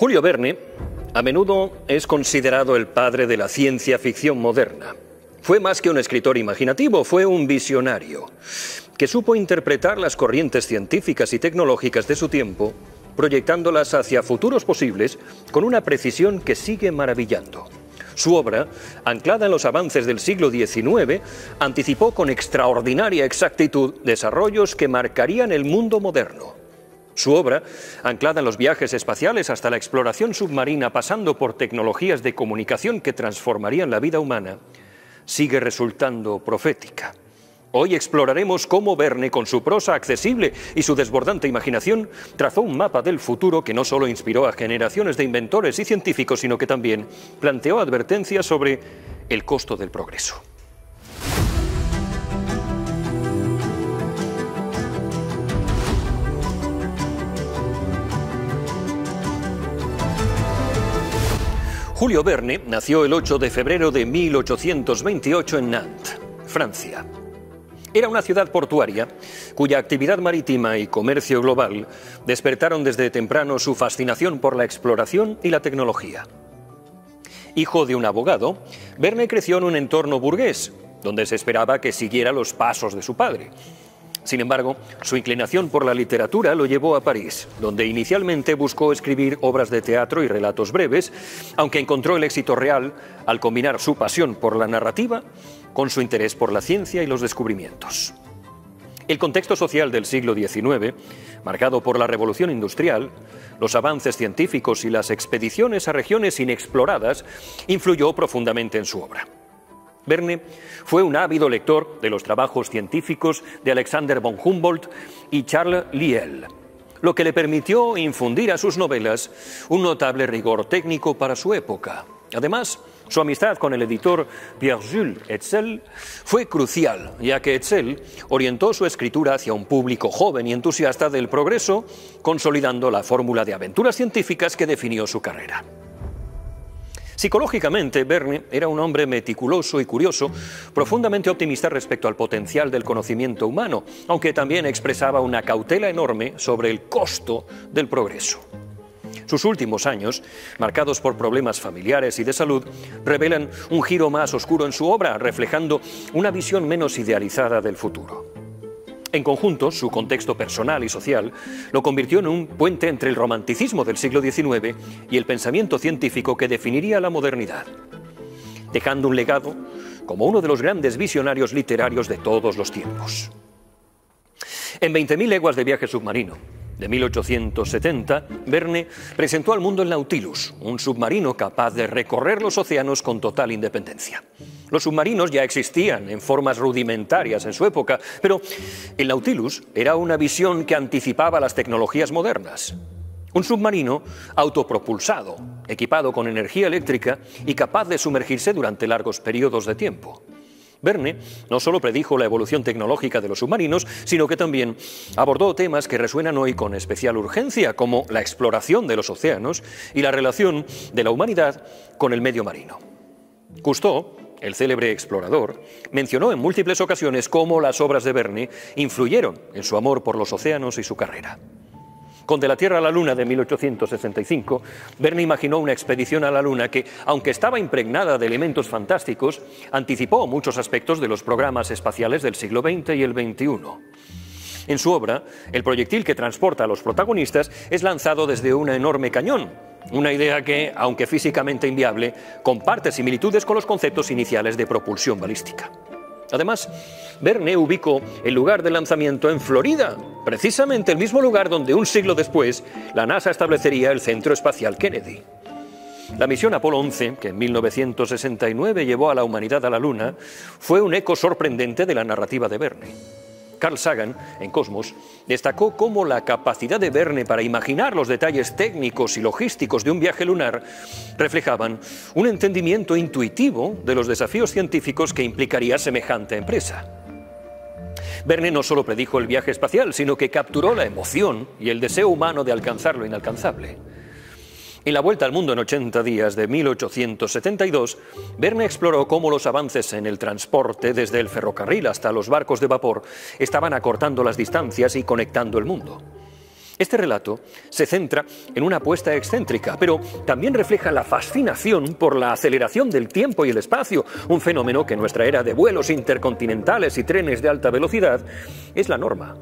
Julio Verne a menudo es considerado el padre de la ciencia ficción moderna. Fue más que un escritor imaginativo, fue un visionario que supo interpretar las corrientes científicas y tecnológicas de su tiempo, proyectándolas hacia futuros posibles con una precisión que sigue maravillando. Su obra, anclada en los avances del siglo XIX, anticipó con extraordinaria exactitud desarrollos que marcarían el mundo moderno. Su obra, anclada en los viajes espaciales hasta la exploración submarina, pasando por tecnologías de comunicación que transformarían la vida humana, sigue resultando profética. Hoy exploraremos cómo Verne, con su prosa accesible y su desbordante imaginación, trazó un mapa del futuro que no solo inspiró a generaciones de inventores y científicos, sino que también planteó advertencias sobre el costo del progreso. Julio Verne nació el 8 de febrero de 1828 en Nantes, Francia. Era una ciudad portuaria cuya actividad marítima y comercio global despertaron desde temprano su fascinación por la exploración y la tecnología. Hijo de un abogado, Verne creció en un entorno burgués, donde se esperaba que siguiera los pasos de su padre. Sin embargo, su inclinación por la literatura lo llevó a París, donde inicialmente buscó escribir obras de teatro y relatos breves, aunque encontró el éxito real al combinar su pasión por la narrativa con su interés por la ciencia y los descubrimientos. El contexto social del siglo XIX, marcado por la revolución industrial, los avances científicos y las expediciones a regiones inexploradas, influyó profundamente en su obra. Verne fue un ávido lector de los trabajos científicos de Alexander von Humboldt y Charles Lyell, lo que le permitió infundir a sus novelas un notable rigor técnico para su época. Además, su amistad con el editor Pierre-Jules Hetzel fue crucial, ya que Hetzel orientó su escritura hacia un público joven y entusiasta del progreso, consolidando la fórmula de aventuras científicas que definió su carrera. Psicológicamente, Verne era un hombre meticuloso y curioso, profundamente optimista respecto al potencial del conocimiento humano, aunque también expresaba una cautela enorme sobre el costo del progreso. Sus últimos años, marcados por problemas familiares y de salud, revelan un giro más oscuro en su obra, reflejando una visión menos idealizada del futuro. En conjunto, su contexto personal y social lo convirtió en un puente entre el romanticismo del siglo XIX y el pensamiento científico que definiría la modernidad, dejando un legado como uno de los grandes visionarios literarios de todos los tiempos. En 20.000 leguas de viaje submarino, de 1870, Verne presentó al mundo el Nautilus, un submarino capaz de recorrer los océanos con total independencia. Los submarinos ya existían en formas rudimentarias en su época, pero el Nautilus era una visión que anticipaba las tecnologías modernas. Un submarino autopropulsado, equipado con energía eléctrica y capaz de sumergirse durante largos periodos de tiempo. Verne no solo predijo la evolución tecnológica de los submarinos, sino que también abordó temas que resuenan hoy con especial urgencia, como la exploración de los océanos y la relación de la humanidad con el medio marino. Cousteau, el célebre explorador, mencionó en múltiples ocasiones cómo las obras de Verne influyeron en su amor por los océanos y su carrera. Con De la Tierra a la Luna de 1865, Verne imaginó una expedición a la Luna que, aunque estaba impregnada de elementos fantásticos, anticipó muchos aspectos de los programas espaciales del siglo XX y el XXI. En su obra, el proyectil que transporta a los protagonistas es lanzado desde un enorme cañón, una idea que, aunque físicamente inviable, comparte similitudes con los conceptos iniciales de propulsión balística. Además, Verne ubicó el lugar de lanzamiento en Florida, precisamente el mismo lugar donde un siglo después la NASA establecería el Centro Espacial Kennedy. La misión Apolo 11, que en 1969 llevó a la humanidad a la Luna, fue un eco sorprendente de la narrativa de Verne. Carl Sagan, en Cosmos, destacó cómo la capacidad de Verne para imaginar los detalles técnicos y logísticos de un viaje lunar reflejaban un entendimiento intuitivo de los desafíos científicos que implicaría semejante empresa. Verne no solo predijo el viaje espacial, sino que capturó la emoción y el deseo humano de alcanzar lo inalcanzable. En La Vuelta al Mundo en 80 días de 1872, Verne exploró cómo los avances en el transporte, desde el ferrocarril hasta los barcos de vapor, estaban acortando las distancias y conectando el mundo. Este relato se centra en una apuesta excéntrica, pero también refleja la fascinación por la aceleración del tiempo y el espacio, un fenómeno que en nuestra era de vuelos intercontinentales y trenes de alta velocidad es la norma.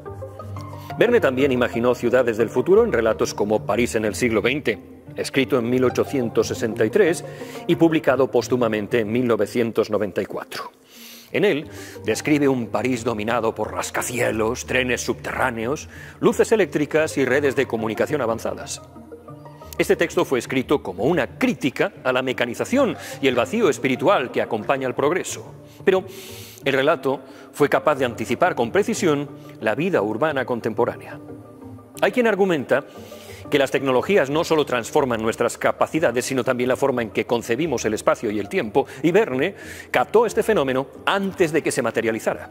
Verne también imaginó ciudades del futuro en relatos como París en el siglo XX, escrito en 1863 y publicado póstumamente en 1994. En él describe un París dominado por rascacielos, trenes subterráneos, luces eléctricas y redes de comunicación avanzadas. Este texto fue escrito como una crítica a la mecanización y el vacío espiritual que acompaña al progreso. Pero el relato fue capaz de anticipar con precisión la vida urbana contemporánea. Hay quien argumenta que las tecnologías no solo transforman nuestras capacidades, sino también la forma en que concebimos el espacio y el tiempo, y Verne captó este fenómeno antes de que se materializara.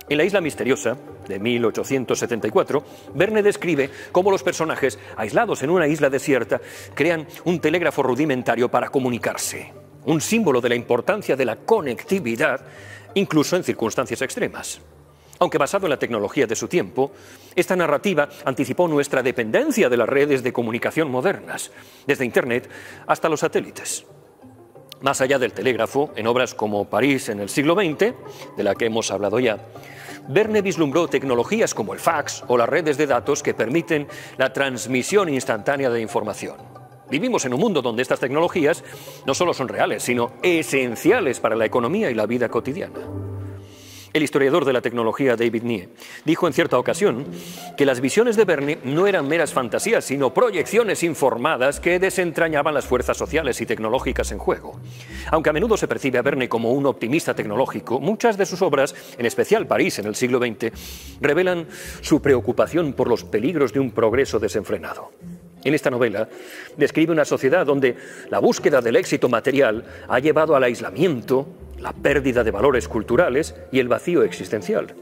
En La isla misteriosa, de 1874, Verne describe cómo los personajes, aislados en una isla desierta, crean un telégrafo rudimentario para comunicarse, un símbolo de la importancia de la conectividad, incluso en circunstancias extremas. Aunque basado en la tecnología de su tiempo, esta narrativa anticipó nuestra dependencia de las redes de comunicación modernas, desde Internet hasta los satélites. Más allá del telégrafo, en obras como París en el siglo XX, de la que hemos hablado ya, Verne vislumbró tecnologías como el fax o las redes de datos que permiten la transmisión instantánea de información. Vivimos en un mundo donde estas tecnologías no solo son reales, sino esenciales para la economía y la vida cotidiana. El historiador de la tecnología David Nie dijo en cierta ocasión que las visiones de Verne no eran meras fantasías, sino proyecciones informadas que desentrañaban las fuerzas sociales y tecnológicas en juego. Aunque a menudo se percibe a Verne como un optimista tecnológico, muchas de sus obras, en especial París en el siglo XX, revelan su preocupación por los peligros de un progreso desenfrenado. En esta novela describe una sociedad donde la búsqueda del éxito material ha llevado al aislamiento, la pérdida de valores culturales y el vacío existencial.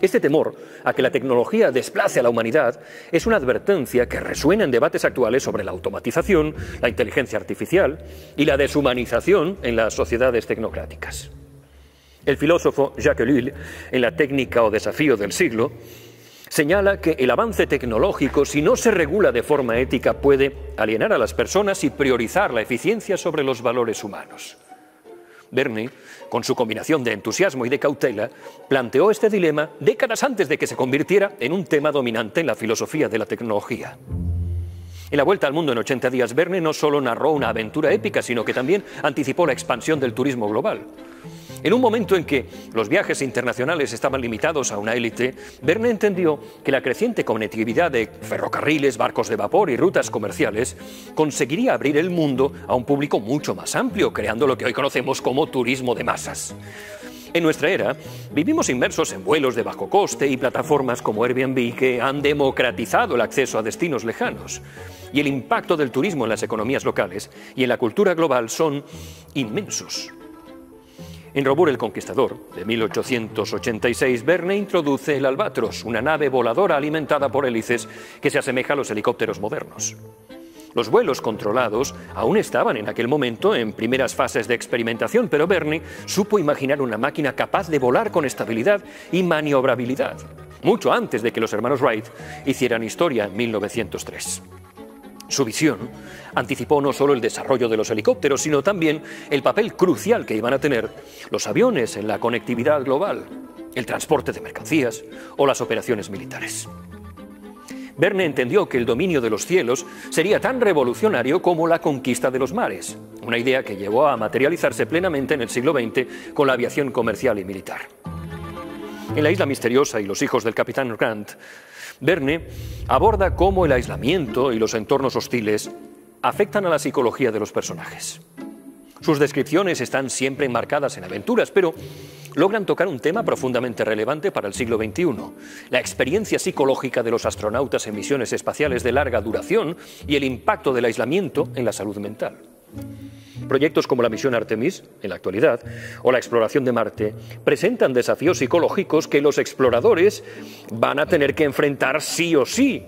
Este temor a que la tecnología desplace a la humanidad es una advertencia que resuena en debates actuales sobre la automatización, la inteligencia artificial y la deshumanización en las sociedades tecnocráticas. El filósofo Jacques Ellul, en La técnica o desafío del siglo, señala que el avance tecnológico, si no se regula de forma ética, puede alienar a las personas y priorizar la eficiencia sobre los valores humanos. Verne, con su combinación de entusiasmo y de cautela, planteó este dilema décadas antes de que se convirtiera en un tema dominante en la filosofía de la tecnología. En La vuelta al mundo en 80 días, Verne no solo narró una aventura épica, sino que también anticipó la expansión del turismo global. En un momento en que los viajes internacionales estaban limitados a una élite, Verne entendió que la creciente conectividad de ferrocarriles, barcos de vapor y rutas comerciales conseguiría abrir el mundo a un público mucho más amplio, creando lo que hoy conocemos como turismo de masas. En nuestra era, vivimos inmersos en vuelos de bajo coste y plataformas como Airbnb que han democratizado el acceso a destinos lejanos. Y el impacto del turismo en las economías locales y en la cultura global son inmensos. En Robur el Conquistador, de 1886, Verne introduce el Albatros, una nave voladora alimentada por hélices que se asemeja a los helicópteros modernos. Los vuelos controlados aún estaban en aquel momento en primeras fases de experimentación, pero Verne supo imaginar una máquina capaz de volar con estabilidad y maniobrabilidad, mucho antes de que los hermanos Wright hicieran historia en 1903. Su visión anticipó no solo el desarrollo de los helicópteros, sino también el papel crucial que iban a tener los aviones en la conectividad global, el transporte de mercancías o las operaciones militares. Verne entendió que el dominio de los cielos sería tan revolucionario como la conquista de los mares, una idea que llevó a materializarse plenamente en el siglo XX con la aviación comercial y militar. En La isla misteriosa y Los hijos del capitán Grant, Verne aborda cómo el aislamiento y los entornos hostiles afectan a la psicología de los personajes. Sus descripciones están siempre enmarcadas en aventuras, pero logran tocar un tema profundamente relevante para el siglo XXI, la experiencia psicológica de los astronautas en misiones espaciales de larga duración y el impacto del aislamiento en la salud mental. Proyectos como la misión Artemis, en la actualidad, o la exploración de Marte, presentan desafíos psicológicos que los exploradores van a tener que enfrentar sí o sí.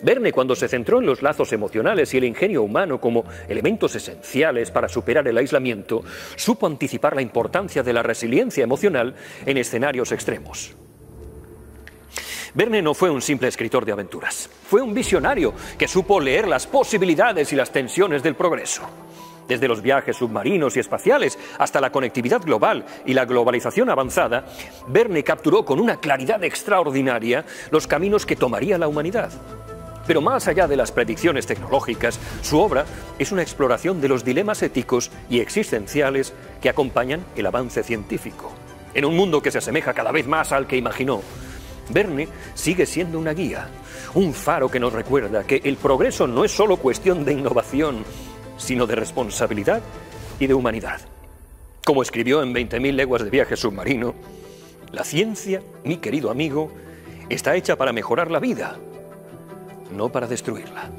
Verne, cuando se centró en los lazos emocionales y el ingenio humano como elementos esenciales para superar el aislamiento, supo anticipar la importancia de la resiliencia emocional en escenarios extremos. Verne no fue un simple escritor de aventuras, fue un visionario que supo leer las posibilidades y las tensiones del progreso. Desde los viajes submarinos y espaciales hasta la conectividad global y la globalización avanzada, Verne capturó con una claridad extraordinaria los caminos que tomaría la humanidad. Pero más allá de las predicciones tecnológicas, su obra es una exploración de los dilemas éticos y existenciales que acompañan el avance científico. En un mundo que se asemeja cada vez más al que imaginó, Verne sigue siendo una guía, un faro que nos recuerda que el progreso no es solo cuestión de innovación, sino de responsabilidad y de humanidad. Como escribió en 20.000 leguas de viaje submarino, la ciencia, mi querido amigo, está hecha para mejorar la vida, no para destruirla.